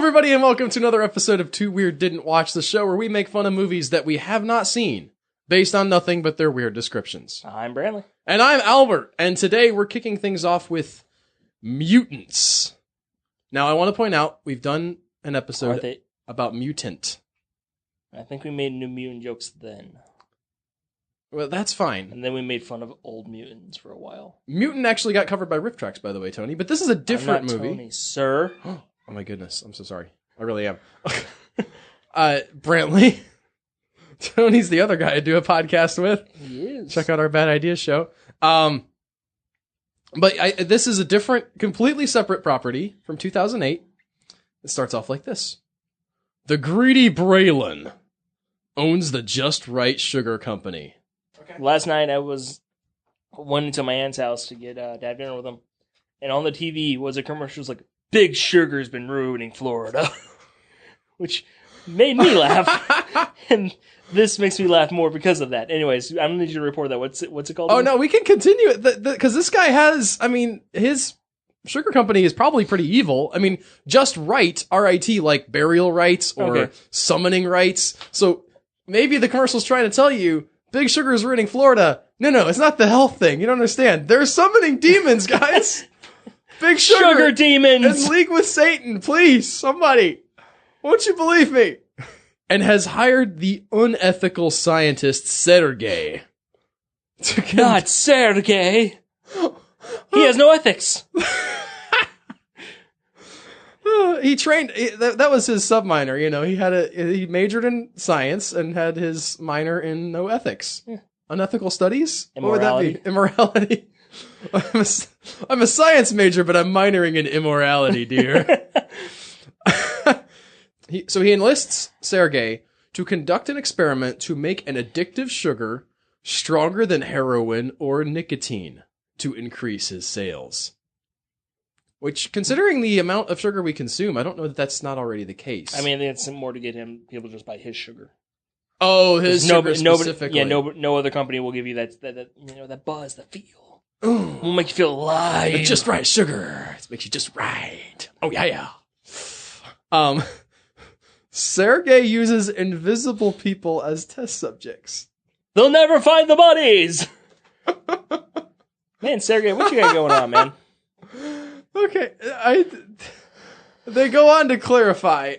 everybody, and welcome to another episode of Too Weird Didn't Watch, the show where we make fun of movies that we have not seen, based on nothing but their weird descriptions. I'm Brantley. And I'm Albert, and today we're kicking things off with Mutants. Now, I want to point out, we've done an episode about Mutant. I think we made new mutant jokes then. Well, that's fine. And then we made fun of old mutants for a while. Mutant actually got covered by Riff Tracks, by the way, Tony, but this is a different I'm not movie. Tony, sir. Oh my goodness, I'm so sorry. I really am. Brantley. Tony's the other guy I do a podcast with. He is. Check out our Bad Ideas show. But this is a different, completely separate property from 2008. It starts off like this. The greedy Braylon owns the Just Right Sugar Company. Okay. Last night I went to my aunt's house to get to have dinner with him. And on the TV was a commercial. It was like, Big Sugar's been ruining Florida. Which made me laugh. And this makes me laugh more because of that. Anyways, I'm going to need you to report that. What's it called? Oh, no, we can continue it. Because this guy has, his sugar company is probably pretty evil. Just right, R-I-T, like burial rights or summoning rights. So maybe the commercial's trying to tell you, Big Sugar is ruining Florida. No, it's not the health thing. You don't understand. They're summoning demons, guys. Big Sugar demons! In league with Satan, please, somebody. Won't you believe me? And has hired the unethical scientist Sergey. Not Sergey! He has no ethics. He trained, that was his sub-minor, he majored in science and had his minor in no ethics. Yeah. Unethical studies? Immorality. What would that be? Immorality. I'm a science major, but I'm minoring in immorality, dear. So he enlists Sergey to conduct an experiment to make an addictive sugar stronger than heroin or nicotine to increase his sales. Which, considering the amount of sugar we consume, I don't know that that's not already the case. I think it's more to get people to just buy his sugar. Oh, his sugar specifically. No other company will give you that buzz, that feel. Ooh. Will make you feel alive. The Just Right sugar. It makes you just right. Oh, yeah. Sergey uses invisible people as test subjects. They'll never find the bodies! Man, Sergey, what you got going on, man? Okay, they go on to clarify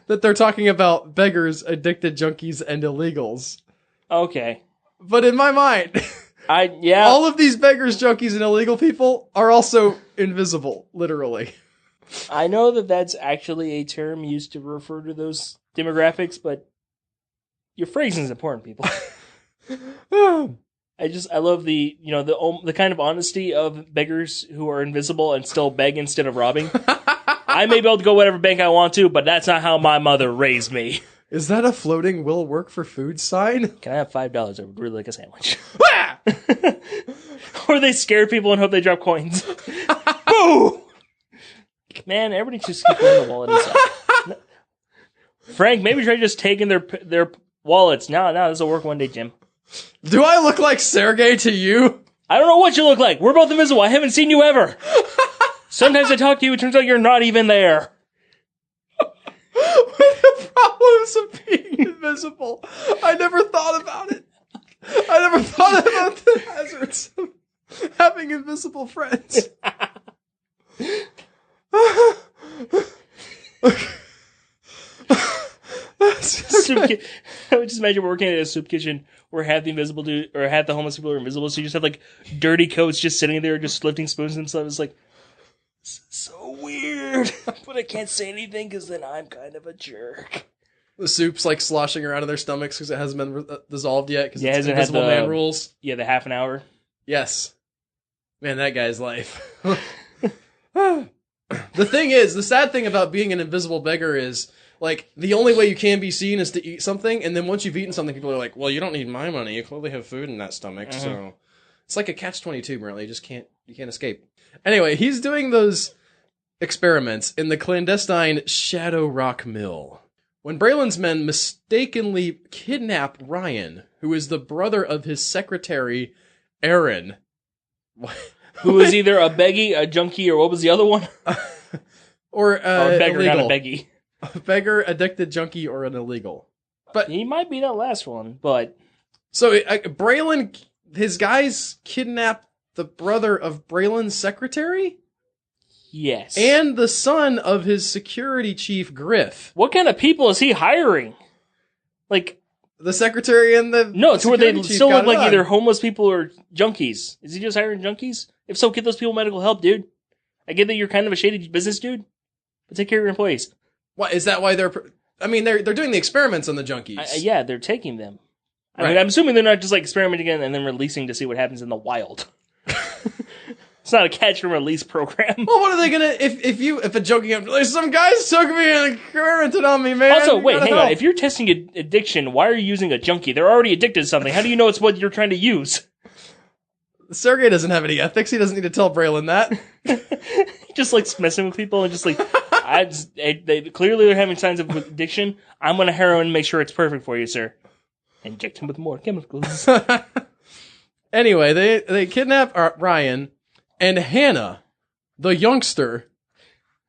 that they're talking about beggars, addicted junkies, and illegals. Okay. But in my mind, all of these beggars, junkies, and illegal people are also invisible, literally. I know that that's actually a term used to refer to those demographics, but your phrasing is important, people. I love the kind of honesty of beggars who are invisible and still beg instead of robbing. I may be able to go whatever bank I want to, but that's not how my mother raised me. Is that a floating will work for food sign? Can I have $5? I would really like a sandwich. Or they scare people and hope they drop coins. Boo! Man, everybody just keep putting the wallet inside. Frank, maybe try just taking their wallets. No, this will work one day, Jim. Do I look like Sergey to you? I don't know what you look like. We're both invisible. I haven't seen you ever. Sometimes I talk to you, it turns out you're not even there. What are the problems of being invisible? I never thought about it. I never thought about the hazards of having invisible friends. I would just imagine working at a soup kitchen where half the invisible dude or half the homeless people are invisible, so you just have like dirty coats just sitting there, just lifting spoons and stuff. It's like, this is so weird, but I can't say anything because then I'm kind of a jerk. The soup's like sloshing around in their stomachs because it hasn't been dissolved yet because it's Invisible Man rules. Yeah, the half an hour. Yes. Man, that guy's life. The sad thing about being an invisible beggar is, like, the only way you can be seen is to eat something, and then once you've eaten something, people are like, well, you don't need my money, you clearly have food in that stomach, so... It's like a catch-22, really, you can't escape. Anyway, he's doing those experiments in the clandestine Shadow Rock Mill. When Braylon's men mistakenly kidnap Ryan, who is the brother of his secretary, Aaron... Who is either a beggy, a junkie, or what was the other one? Or Or a beggar, illegal. not a beggy. A beggar, addicted junkie, or an illegal. But He might be that last one, but... So Braylon, his guys kidnap the brother of Braylon's secretary? Yes. And the son of his security chief, Griff. What kind of people is he hiring? Like... The secretary and the No, to where they security chief still got look it like on. either homeless people or junkies. Is he just hiring junkies? If so, get those people medical help, dude. I get that you're kind of a shady business dude, but take care of your employees. What, is that why they're... I mean, they're doing the experiments on the junkies. Yeah, they're taking them. I Right. mean, I'm assuming they're not just like experimenting and then releasing to see what happens in the wild. It's not a catch and release program. Well, what are they gonna... If a junkie... Like, some guys took me and experimented on me, man. Also, You wait, gotta hang help. on. If you're testing addiction, why are you using a junkie? They're already addicted to something. How do you know it's what you're trying to use? Sergey doesn't have any ethics. He doesn't need to tell Braylon that. Just like messing with people and just like, clearly they're having signs of addiction. I'm going to heroin and make sure it's perfect for you, sir. Inject him with more chemicals. Anyway, they kidnap Ryan, and Hannah, the youngster,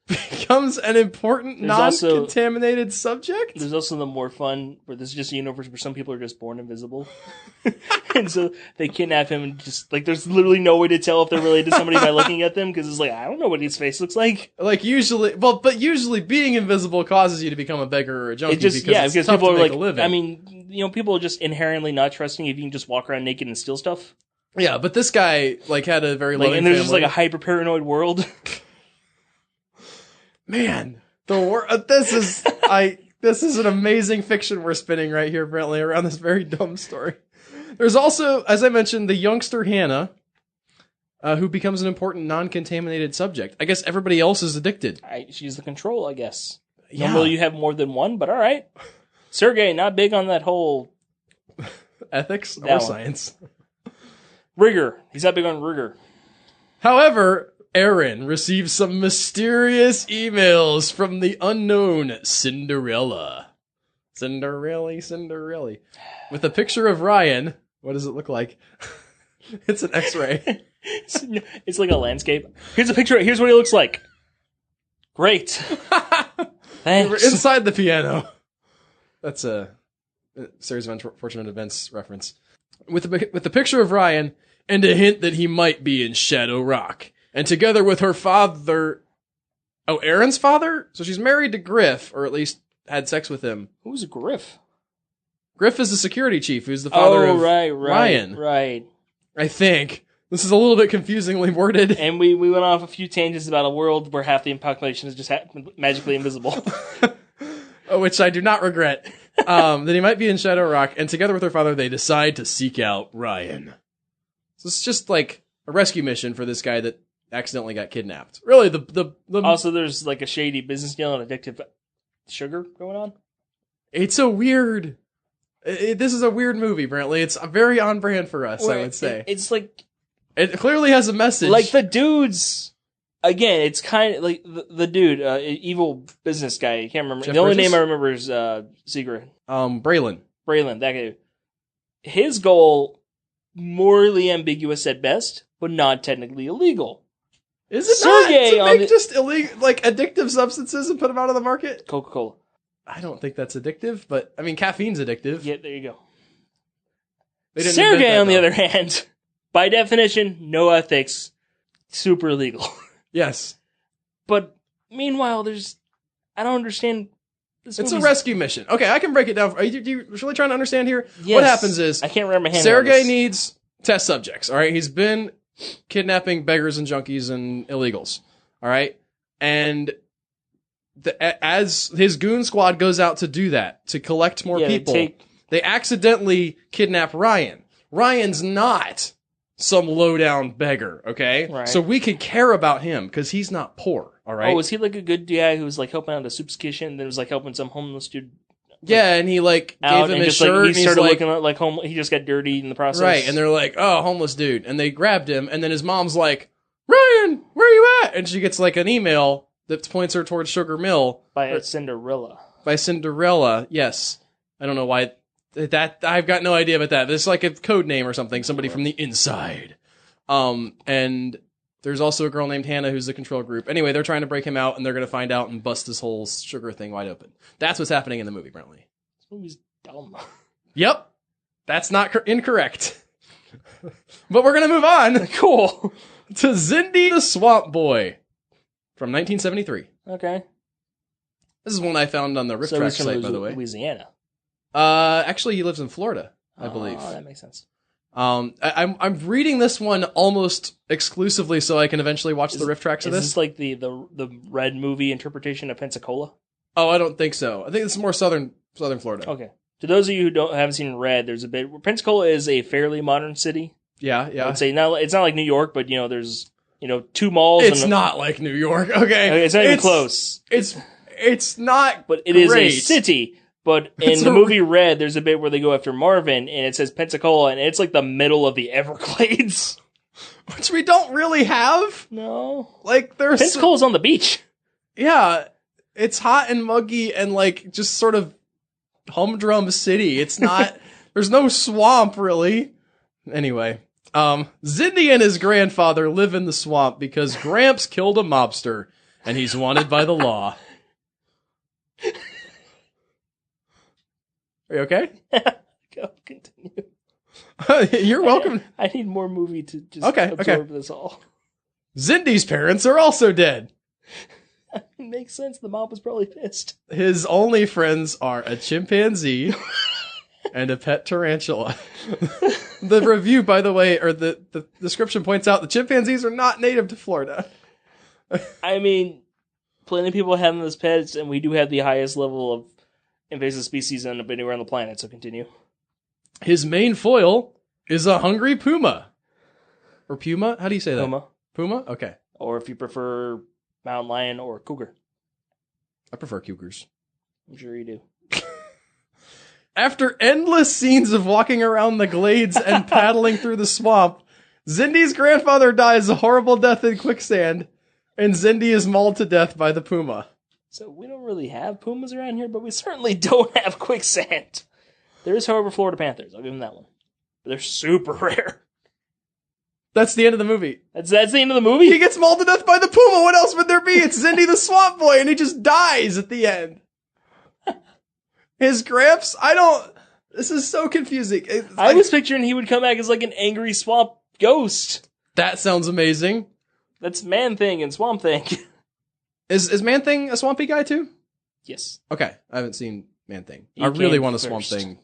becomes an important There's also- non-contaminated subject. There's also the more fun, where this is just a universe where some people are just born invisible. And so they kidnap him and just, like, there's literally no way to tell if they're related to somebody by looking at them, because it's like, I don't know what his face looks like. Like usually being invisible causes you to become a beggar or a junkie Because because tough people to are make like, a living. I mean, people are just inherently not trusting if you can just walk around naked and steal stuff. Yeah, but this guy had a very loving And there's family. just like a hyper paranoid world. Man, this is an amazing fiction we're spinning right here, Brentley, around this very dumb story. There's also, as I mentioned, the youngster Hannah, who becomes an important non-contaminated subject. I guess everybody else is addicted. She's the control, I guess. Yeah. Normally you have more than one, but all right. Sergey, not big on that whole Ethics That or one. science. rigor. He's not big on rigor. However, Aaron receives some mysterious emails from the unknown Cinderella. Cinderella. With a picture of Ryan. What does it look like? It's an X-ray. It's like a landscape. Here's a picture. Here's what he looks like. Great. We're Thanks. inside the piano. That's a series of unfortunate events reference. With the picture of Ryan and a hint that he might be in Shadow Rock. And together with her father... Oh, Aaron's father? So she's married to Griff, or at least had sex with him. Who's Griff? Griff is the security chief, who's the father of right, Ryan. Right. I think. This is a little bit confusingly worded. And we went off a few tangents about a world where half the population is just magically invisible. Which I do not regret. That he might be in Shadow Rock, and together with her father, they decide to seek out Ryan. So it's just like a rescue mission for this guy that accidentally got kidnapped. Really, the Also, there's like a shady business deal and addictive sugar going on. It's a weird... this is a weird movie, Brantley. It's very on brand for us, I would say. It's like... It clearly has a message. Like the dudes... Again, it's kind of like the dude, evil business guy. I can't remember. Jeff The only Bridges? name I remember is Secret. Braylon. Braylon, that guy. His goal, morally ambiguous at best, but not technically illegal. Is it Sergey not on to make just illegal, like addictive substances and put them out on the market? Coca-Cola. I don't think that's addictive, but I mean, caffeine's addictive. Yeah, there you go. They didn't invent Sergey, that, on the though. other hand, by definition, no ethics, super illegal. Yes. But meanwhile, I don't understand. This It's a movie's- rescue mission. Okay, I can break it down. Are you really trying to understand here? Yes. What happens is I can't remember my hand. Sergey needs test subjects. All right, he's been kidnapping beggars and junkies and illegals. All right, and as his goon squad goes out to do that, to collect more people, they accidentally kidnap Ryan. Ryan's not some low-down beggar, okay? Right. So we can care about him because he's not poor, all right? Oh, was he like a good guy who was like helping out the soup's kitchen and then was like helping some homeless dude yeah, and he like out gave him and his just shirt. like he and he's started like, looking like home. He just got dirty in the process, right, and they're like, "Oh, homeless dude," and they grabbed him, and then his mom's like, "Ryan, where are you at?" And she gets like an email that points her towards Sugar Mill by Cinderella. by Cinderella. Yes, I don't know why that. I've got no idea about that. It's like a code name or something. Somebody from the inside. And There's also a girl named Hannah who's the control group. Anyway, they're trying to break him out, and they're going to find out and bust this whole sugar thing wide open. That's what's happening in the movie, apparently. This movie's dumb. Yep. That's not incorrect. But we're going to move on. Cool. To Zindy the Swamp Boy from 1973. Okay. This is one I found on the Riff Track site, by the way. Louisiana. Actually, he lives in Florida, I believe. Oh, that makes sense. I'm reading this one almost exclusively so I can eventually watch the riff tracks of this. Is this like the Red movie interpretation of Pensacola? Oh, I don't think so. I think it's more southern Florida. Okay. To those of you who haven't seen Red, there's a bit where Pensacola is a fairly modern city. Yeah. I would say it's not like New York, but there's 2 malls. It's not like New York. Okay. It's not even close. It's not, but it is a city. But in the movie Red, there's a bit where they go after Marvin, and it says Pensacola, and it's like the middle of the Everglades. Which we don't really have. No. Like, there's... Pensacola's on the beach. Yeah. It's hot and muggy and, like, just sort of humdrum city. It's not... There's no swamp, really. Anyway. Zindi and his grandfather live in the swamp because Gramps killed a mobster, and he's wanted by the law. Are you okay? Go, continue. You're welcome. I need more movie to just absorb this all. Zindy's parents are also dead. It makes sense. The mom was probably pissed. His only friends are a chimpanzee and a pet tarantula. The review, by the way, or the description points out the chimpanzees are not native to Florida. I mean, plenty of people have them as pets, and we do have the highest level of invasive species anywhere on the planet, so continue. His main foil is a hungry puma. Or puma? How do you say that? Puma. Puma? Okay. Or if you prefer mountain lion or cougar. I prefer cougars. I'm sure you do. After endless scenes of walking around the glades and paddling through the swamp, Zindy's grandfather dies a horrible death in quicksand, and Zindi is mauled to death by the puma. So we don't really have pumas around here, but we certainly don't have quicksand. There is, however, Florida panthers. I'll give them that one. But they're super rare. That's the end of the movie. That's the end of the movie? He gets mauled to death by the puma. What else would there be? It's Zindy the Swamp Boy, and he just dies at the end. His gramps? This is so confusing. I was picturing he would come back as like an angry swamp ghost. That sounds amazing. That's Man-Thing and Swamp Thing. Is Man-Thing a swampy guy too? Yes. Okay, I haven't seen Man-Thing. I really want a Swamp Thing.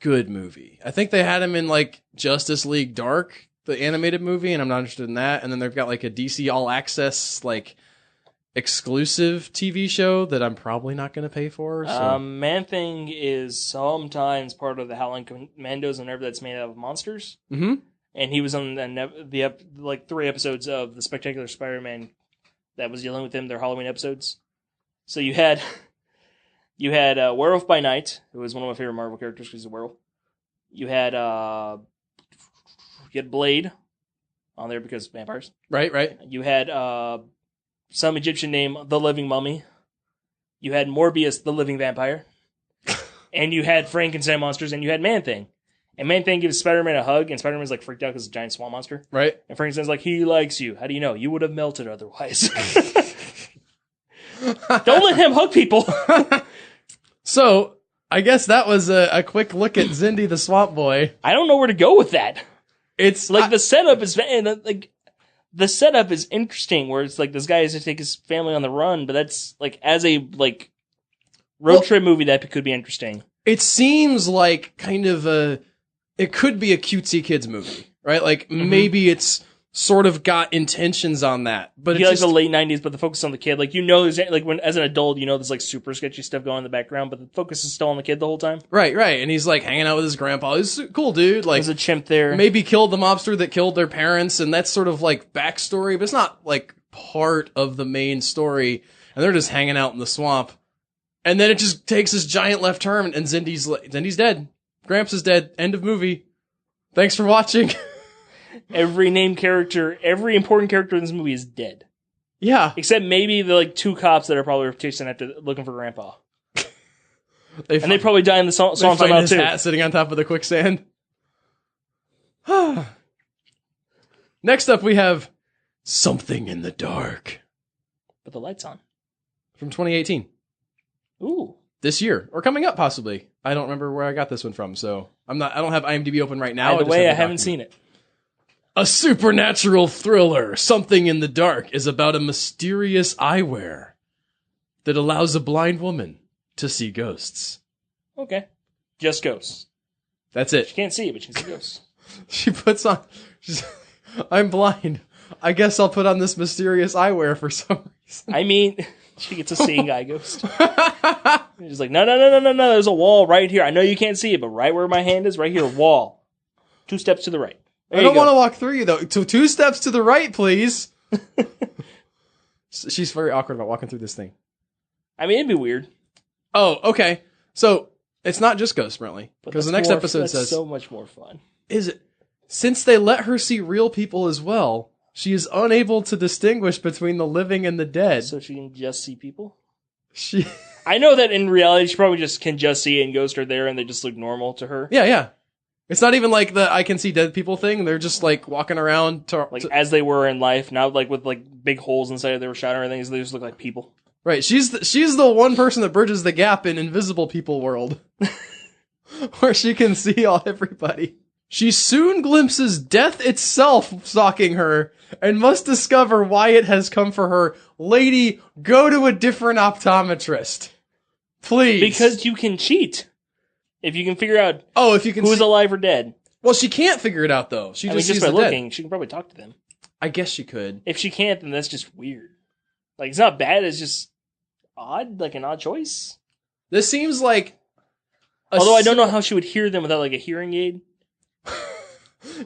Good movie. I think they had him in like Justice League Dark, the animated movie, and I'm not interested in that. And then they've got like a DC All Access like exclusive TV show that I'm probably not going to pay for. So. Man-Thing is sometimes part of the Howling Commandos whenever that's made out of monsters. Mm-hmm. And he was on the 3 episodes of the Spectacular Spider-Man that was dealing with him, their Halloween episodes. So you had Werewolf by Night, who was one of my favorite Marvel characters because he's a werewolf. You had Blade on there because vampires. Right. You had some Egyptian name, the Living Mummy. You had Morbius, the Living Vampire. And you had Frankenstein monsters, and you had Man-Thing. And Man-Thing gives Spider-Man a hug, and Spider-Man's like freaked out because it's a giant swamp monster. Right. And Frankenstein's like, he likes you. How do you know? You would have melted otherwise. Don't let him hug people. So, I guess that was a quick look at Zindy the Swamp Boy. I don't know where to go with that. It's like the setup is the setup is interesting, where it's like this guy has to take his family on the run, but that's like as a road trip movie that could be interesting. It seems like kind of it could be a cutesy kids movie, right? Like maybe it's sort of got intentions on that, but it's like the late 90s, but the focus on the kid. Like, there's like when as an adult, there's like super sketchy stuff going in the background, but the focus is still on the kid the whole time. Right. And he's like hanging out with his grandpa. He's a cool dude. Like, there's a chimp there. Maybe killed the mobster that killed their parents, and that's sort of like backstory, but it's not like part of the main story. And they're just hanging out in the swamp, and then it just takes this giant left turn, and Zindy's dead. Gramps is dead. End of movie. Thanks for watching. Every named character, every important character in this movie is dead. Yeah. Except maybe the 2 cops that are probably chasing after, looking for Grandpa. They probably die in the swamp somehow his too. Hat sitting on top of the quicksand. Next up we have Something in the Dark. But the light's on. From 2018. Ooh. This year. Or coming up, possibly. I don't remember where I got this one from, so I don't have IMDb open right now. By the way, I haven't seen it. A supernatural thriller, Something in the Dark, is about a mysterious eyewear that allows a blind woman to see ghosts. Okay. Just ghosts. That's it. She can't see it, but she can see ghosts. She puts on... I'm blind. I guess I'll put on this mysterious eyewear for some reason. I mean, she gets a seeing eye ghost. She's like, no, there's a wall right here. I know you can't see it, but right where my hand is, right here, wall. 2 steps to the right. I don't want to walk through you, though. 2 steps to the right, please. She's very awkward about walking through this thing. I mean, it'd be weird. Oh, okay. So, it's not just ghosts, Brentley. Because the next episode says... so much more fun. Is it? Since they let her see real people as well, she is unable to distinguish between the living and the dead. So she can just see people? She... I know that in reality, she probably just can just see it and ghosts are there and they just look normal to her. Yeah. It's not even like the I can see dead people thing. They're just like walking around as they were in life, not like with like big holes inside of their shadow or anything. So they just look like people. Right. She's the one person that bridges the gap in invisible people world. Where she can see everybody. She soon glimpses death itself stalking her and must discover why it has come for her. Lady, go to a different optometrist. Please. Because you can cheat. If you can figure out if you can who's alive or dead. Well, she can't figure it out, though. She just sees by the looking, dead. she can probably talk to them. I guess she could. If she can't, then that's just weird. Like, it's not bad, it's just odd, like an odd choice. This seems like... Although I don't know how she would hear them without, like, a hearing aid.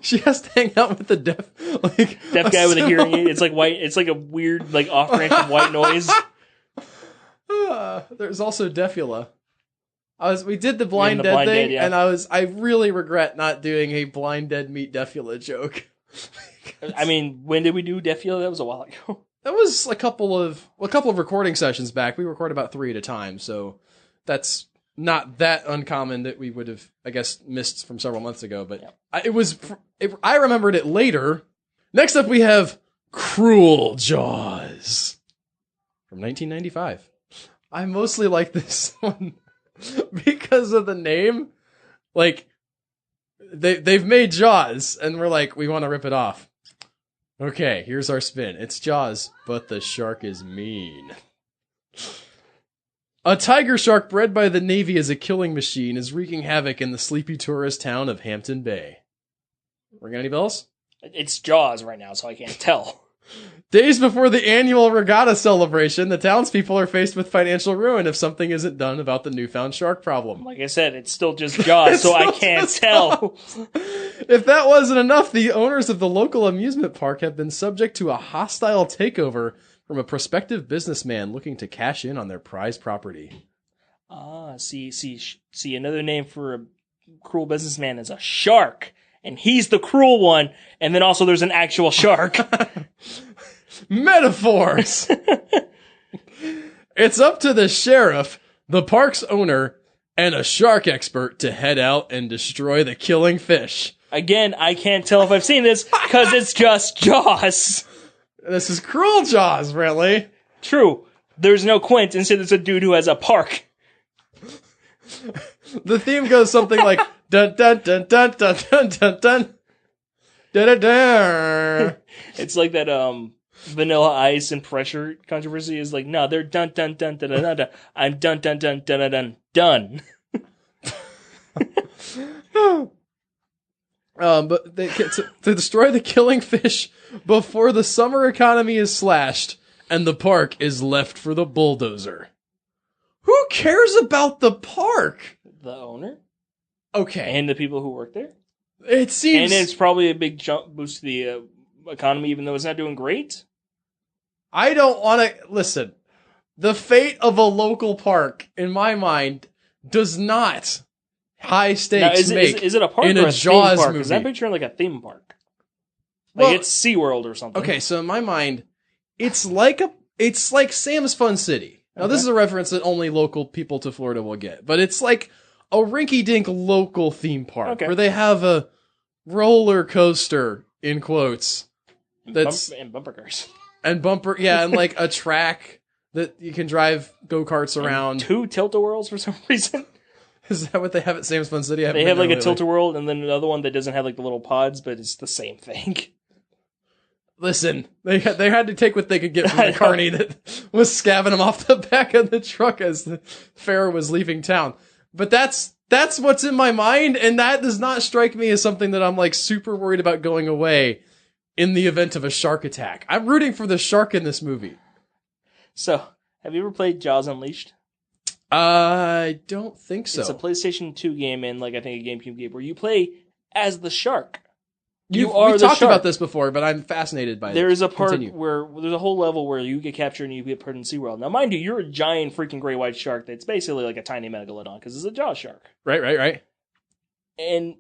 She has to hang out with the deaf guy with a hearing aid. It's like white. It's like a weird, like, off branch of white noise. There's also Defula. We did the blind dead thing, and I really regret not doing a blind dead meet Defula joke. I mean, when did we do Defula? That was a while ago. That was a couple of recording sessions back. We record about 3 at a time, so that's not that uncommon that we would have, I guess, missed from several months ago. But yeah. I remembered it later. Next up, we have Cruel Jaws from 1995. I mostly like this one because of the name. Like, they've made Jaws, and we're like, we want to rip it off. Okay, here's our spin. It's Jaws, but the shark is mean. A tiger shark bred by the Navy as a killing machine is wreaking havoc in the sleepy tourist town of Hampton Bay. Ring any bells? It's Jaws right now, so I can't tell. Days before the annual regatta celebration, the townspeople are faced with financial ruin if something isn't done about the newfound shark problem. Like I said, it's still just Jaws, so I can't tell. If that wasn't enough, the owners of the local amusement park have been subject to a hostile takeover from a prospective businessman looking to cash in on their prized property. See, another name for a cruel businessman is a shark. And he's the cruel one, and then also there's an actual shark. Metaphors! It's up to the sheriff, the park's owner, and a shark expert to head out and destroy the killing fish. Again, I can't tell if I've seen this, because it's just Jaws. This is Cruel Jaws, really. True. There's no Quint, instead there's a dude who has a park. The theme goes something like dun dun dun dun dun dun dun dun dun dun. It's like that Vanilla Ice and Pressure controversy is like, no, they're dun dun dun dun dun dun. I'm dun dun dun dun dun dun. But they get to destroy the killing fish before the summer economy is slashed and the park is left for the bulldozer. Who cares about the park? The owner? Okay. And the people who work there? It seems... And it's probably a big jump boost to the economy, even though it's not doing great? I don't want to... Listen, the fate of a local park, in my mind, does not high stakes now, is it a park in or a a Jaws theme park? movie. Is that picturing like a theme park? Like well, it's SeaWorld or something. Okay, so in my mind, it's like Sam's Fun City. Now, this is a reference that only local people to Florida will get, but it's like a rinky-dink local theme park where they have a roller coaster, in quotes, that's and bumper cars. And like a track that you can drive go-karts around. 2 tilt-a-whirls for some reason. Is that what they have at Sam's Fun City? They have like a tilt-a-whirl and then another one that doesn't have like the little pods, but it's the same thing. Listen, they had to take what they could get from the carny that was scabbing them off the back of the truck as the fair was leaving town. But that's what's in my mind, and that does not strike me as something that I'm like super worried about going away in the event of a shark attack. I'm rooting for the shark in this movie. So, have you ever played Jaws Unleashed? I don't think so. It's a PlayStation 2 game and like I think a GameCube game where you play as the shark. We've talked about this before, but I'm fascinated by it. There is a part where there's a whole level where you get captured and you get put in SeaWorld. Now, mind you, you're a giant freaking great white shark that's basically like a tiny megalodon because it's a Jaws shark. Right. And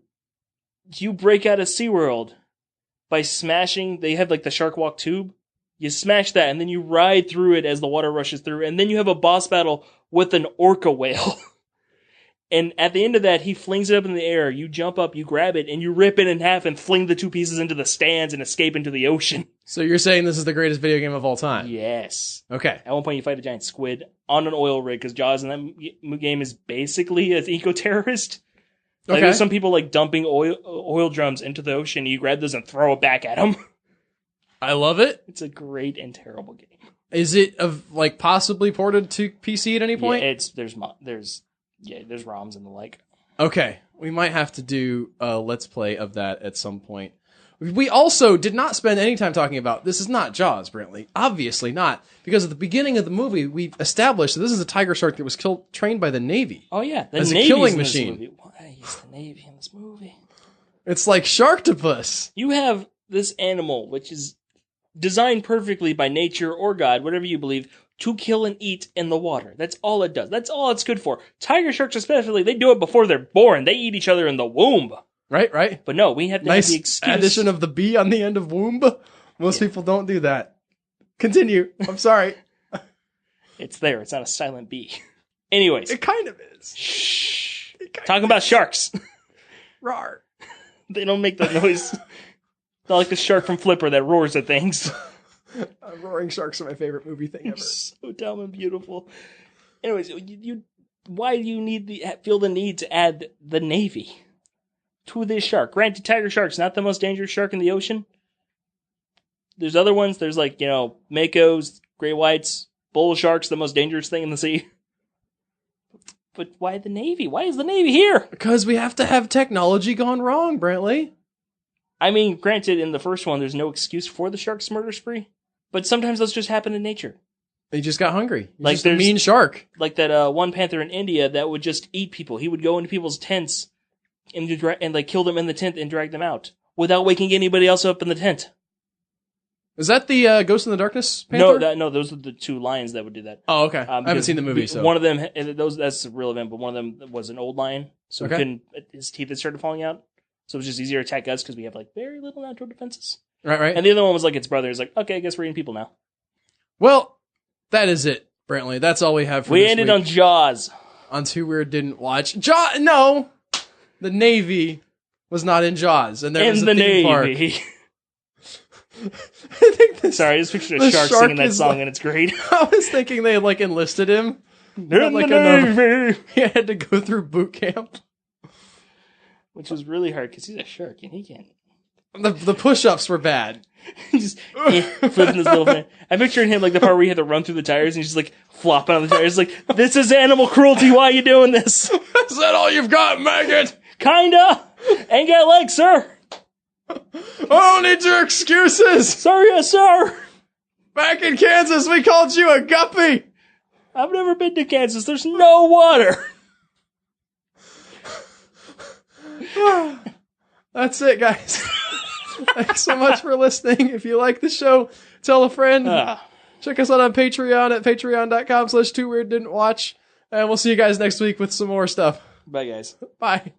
you break out of SeaWorld by smashing, they have like the shark walk tube. You smash that and then you ride through it as the water rushes through. And then you have a boss battle with an orca whale. And at the end of that, he flings it up in the air. You jump up, you grab it, and you rip it in half and fling the 2 pieces into the stands and escape into the ocean. So you're saying this is the greatest video game of all time? Yes. Okay. At one point, you fight a giant squid on an oil rig because Jaws in that game is basically an eco-terrorist. Like, there's some people like dumping oil drums into the ocean. You grab those and throw it back at them. I love it. It's a great and terrible game. Is it like possibly ported to PC at any point? Yeah, there's ROMs and the like. Okay, we might have to do a Let's Play of that at some point. We also did not spend any time talking about, this is not Jaws, Brentley. Obviously not. Because at the beginning of the movie, we established that this is a tiger shark that was trained by the Navy. Oh yeah, the as Navy's a killing in machine. This movie. Why is the Navy in this movie? It's like Sharktopus. You have this animal, which is designed perfectly by nature or God, whatever you believe, to kill and eat in the water. That's all it does. That's all it's good for. Tiger sharks especially, they do it before they're born. They eat each other in the womb. Right. But no, we have to have the excuse. Addition of the B on the end of womb. Most people don't do that. Continue. I'm sorry. It's there. It's not a silent B. Anyways. It kind of is. Shh. Talking about sharks. Roar. They don't make that noise. Not like the shark from Flipper that roars at things. Roaring sharks are my favorite movie thing ever. So dumb and beautiful. Anyways, why do you feel the need to add the Navy to this shark? Granted, tiger shark's not the most dangerous shark in the ocean. There's other ones. There's like, makos, gray whites, bull sharks, the most dangerous thing in the sea. But why the Navy? Why is the Navy here? Because we have to have technology gone wrong, Brantley. I mean, granted, in the first one, there's no excuse for the shark's murder spree. But sometimes those just happen in nature. He just got hungry. He's like just a mean shark. Like that one panther in India that would just eat people. He would go into people's tents and like kill them in the tent and drag them out without waking anybody else up in the tent. Is that the Ghost in the Darkness panther? No, those are the 2 lions that would do that. Oh, okay. I haven't seen the movie, so one of them, that's relevant, but one of them was an old lion, so his teeth had started falling out, so it was just easier to attack us because we have like very little natural defenses. Right. And the other one was like its brother. It's like, okay, I guess we're eating people now. Well, that is it, Brantley. That's all we have for this week. We ended on Jaws. On Too Weird Didn't Watch. No! The Navy was not in Jaws, and there was a theme park. I think Sorry, I just pictured a shark singing that song, and it's great. I was thinking they like enlisted him. In the Navy! He had to go through boot camp. Which was really hard, because he's a shark, and he can't. The push-ups were bad. Just flipping his little man. I'm picturing him like the part where he had to run through the tires and he's just like flopping on the tires like, this is animal cruelty, why are you doing this? Is that all you've got, maggot? Kinda. Ain't got legs, sir. I don't need your excuses. Sorry, sir. Back in Kansas, we called you a guppy. I've never been to Kansas. There's no water. That's it, guys. Thanks so much for listening. If you like the show, tell a friend. Check us out on Patreon at patreon.com/2weirdDidn'tWatch. And we'll see you guys next week with some more stuff. Bye, guys. Bye.